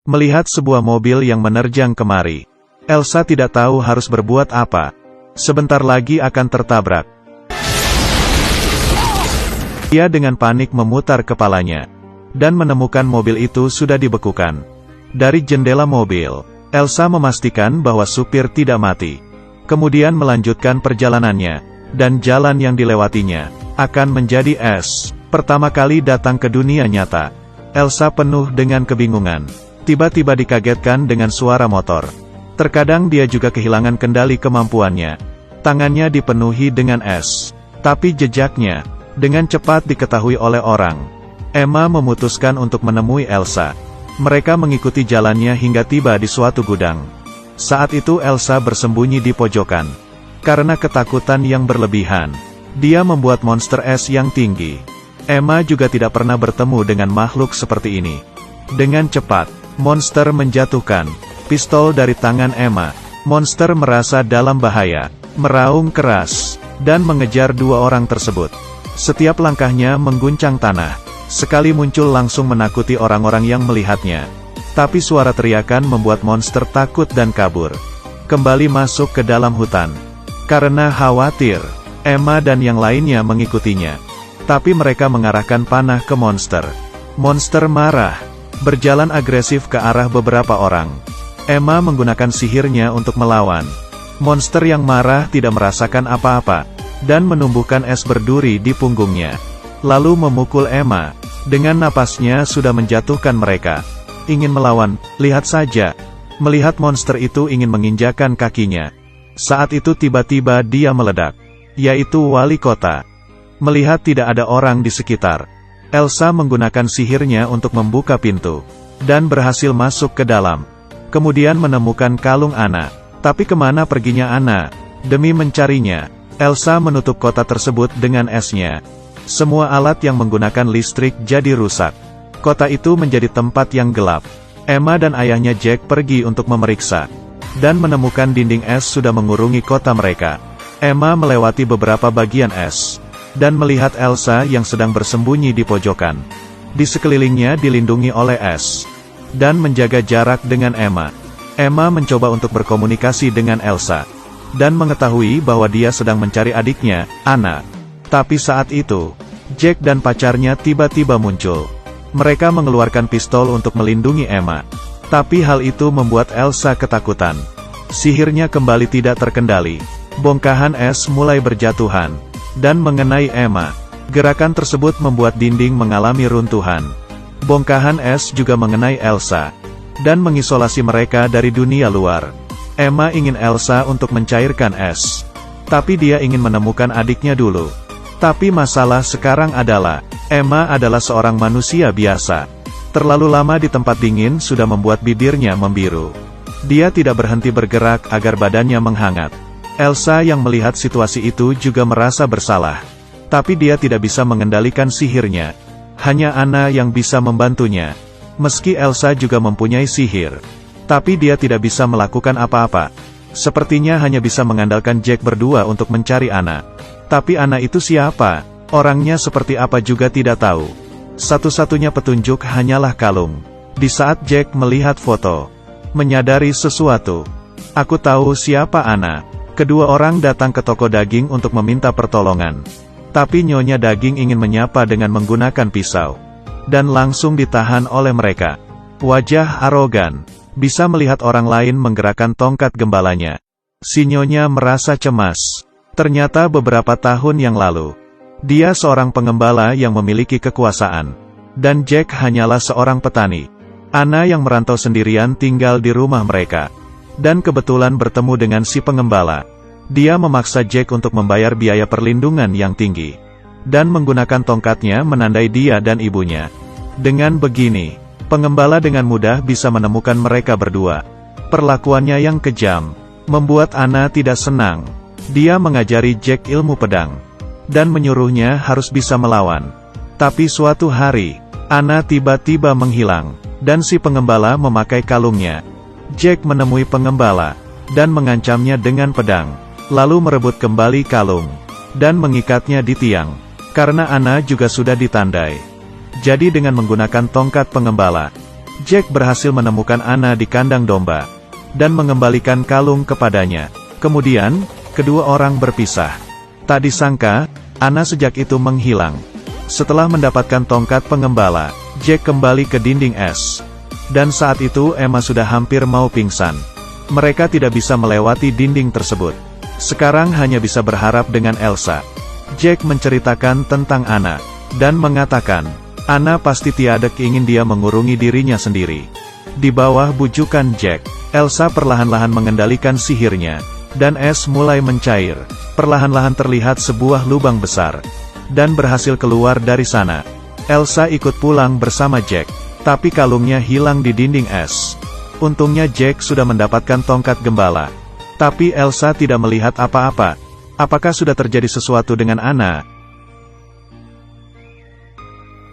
Melihat sebuah mobil yang menerjang kemari, Elsa tidak tahu harus berbuat apa. Sebentar lagi akan tertabrak. Dia dengan panik memutar kepalanya, dan menemukan mobil itu sudah dibekukan. Dari jendela mobil, Elsa memastikan bahwa supir tidak mati. Kemudian melanjutkan perjalanannya, dan jalan yang dilewatinya akan menjadi es. Pertama kali datang ke dunia nyata, Elsa penuh dengan kebingungan. Tiba-tiba dikagetkan dengan suara motor. Terkadang dia juga kehilangan kendali kemampuannya. Tangannya dipenuhi dengan es. Tapi jejaknya dengan cepat diketahui oleh orang. Emma memutuskan untuk menemui Elsa. Mereka mengikuti jalannya hingga tiba di suatu gudang. Saat itu Elsa bersembunyi di pojokan. Karena ketakutan yang berlebihan, dia membuat monster es yang tinggi. Emma juga tidak pernah bertemu dengan makhluk seperti ini. Dengan cepat, monster menjatuhkan pistol dari tangan Emma. Monster merasa dalam bahaya, meraung keras, dan mengejar dua orang tersebut. Setiap langkahnya mengguncang tanah. Sekali muncul langsung menakuti orang-orang yang melihatnya. Tapi suara teriakan membuat monster takut dan kabur. Kembali masuk ke dalam hutan. Karena khawatir, Emma dan yang lainnya mengikutinya. Tapi mereka mengarahkan panah ke monster. Monster marah, berjalan agresif ke arah beberapa orang. Emma menggunakan sihirnya untuk melawan. Monster yang marah tidak merasakan apa-apa, dan menumbuhkan es berduri di punggungnya. Lalu memukul Emma. Dengan napasnya sudah menjatuhkan mereka. Ingin melawan, lihat saja. Melihat monster itu ingin menginjakan kakinya. Saat itu tiba-tiba dia meledak. Yaitu wali kota. Melihat tidak ada orang di sekitar, Elsa menggunakan sihirnya untuk membuka pintu, dan berhasil masuk ke dalam. Kemudian menemukan kalung Anna. Tapi kemana perginya Anna? Demi mencarinya, Elsa menutup kota tersebut dengan esnya. Semua alat yang menggunakan listrik jadi rusak. Kota itu menjadi tempat yang gelap. Emma dan ayahnya Jack pergi untuk memeriksa, dan menemukan dinding es sudah mengurungi kota mereka. Emma melewati beberapa bagian es, dan melihat Elsa yang sedang bersembunyi di pojokan. Di sekelilingnya dilindungi oleh es, dan menjaga jarak dengan Emma. Emma mencoba untuk berkomunikasi dengan Elsa, dan mengetahui bahwa dia sedang mencari adiknya, Anna. Tapi saat itu, Jack dan pacarnya tiba-tiba muncul. Mereka mengeluarkan pistol untuk melindungi Emma. Tapi hal itu membuat Elsa ketakutan. Sihirnya kembali tidak terkendali. Bongkahan es mulai berjatuhan, dan mengenai Emma. Gerakan tersebut membuat dinding mengalami runtuhan. Bongkahan es juga mengenai Elsa, dan mengisolasi mereka dari dunia luar. Emma ingin Elsa untuk mencairkan es. Tapi dia ingin menemukan adiknya dulu. Tapi masalah sekarang adalah, Emma adalah seorang manusia biasa. Terlalu lama di tempat dingin sudah membuat bibirnya membiru. Dia tidak berhenti bergerak agar badannya menghangat. Elsa yang melihat situasi itu juga merasa bersalah. Tapi dia tidak bisa mengendalikan sihirnya. Hanya Anna yang bisa membantunya. Meski Elsa juga mempunyai sihir, tapi dia tidak bisa melakukan apa-apa. Sepertinya hanya bisa mengandalkan Jack berdua untuk mencari Anna. Tapi Anna itu siapa? Orangnya seperti apa juga tidak tahu. Satu-satunya petunjuk hanyalah kalung. Di saat Jack melihat foto, menyadari sesuatu. Aku tahu siapa Anna. Kedua orang datang ke toko daging untuk meminta pertolongan. Tapi Nyonya Daging ingin menyapa dengan menggunakan pisau. Dan langsung ditahan oleh mereka. Wajah arogan, bisa melihat orang lain menggerakkan tongkat gembalanya. Si Nyonya merasa cemas. Ternyata beberapa tahun yang lalu, dia seorang pengembala yang memiliki kekuasaan. Dan Jack hanyalah seorang petani. Anna yang merantau sendirian tinggal di rumah mereka. Dan kebetulan bertemu dengan si pengembala. Dia memaksa Jack untuk membayar biaya perlindungan yang tinggi. Dan menggunakan tongkatnya menandai dia dan ibunya. Dengan begini, pengembala dengan mudah bisa menemukan mereka berdua. Perlakuannya yang kejam membuat Anna tidak senang. Dia mengajari Jack ilmu pedang, dan menyuruhnya harus bisa melawan. Tapi suatu hari, Anna tiba-tiba menghilang, dan si pengembala memakai kalungnya. Jack menemui pengembala, dan mengancamnya dengan pedang, lalu merebut kembali kalung, dan mengikatnya di tiang. Karena Anna juga sudah ditandai. Jadi dengan menggunakan tongkat pengembala, Jack berhasil menemukan Anna di kandang domba, dan mengembalikan kalung kepadanya. Kemudian, kedua orang berpisah. Tak disangka, Anna sejak itu menghilang. Setelah mendapatkan tongkat pengembala, Jack kembali ke dinding es. Dan saat itu Emma sudah hampir mau pingsan. Mereka tidak bisa melewati dinding tersebut. Sekarang hanya bisa berharap dengan Elsa. Jack menceritakan tentang Anna, dan mengatakan, Anna pasti tiada ingin dia mengurungi dirinya sendiri. Di bawah bujukan Jack, Elsa perlahan-lahan mengendalikan sihirnya, dan es mulai mencair. Perlahan-lahan terlihat sebuah lubang besar, dan berhasil keluar dari sana. Elsa ikut pulang bersama Jack, tapi kalungnya hilang di dinding es. Untungnya Jack sudah mendapatkan tongkat gembala. Tapi Elsa tidak melihat apa-apa. Apakah sudah terjadi sesuatu dengan Anna?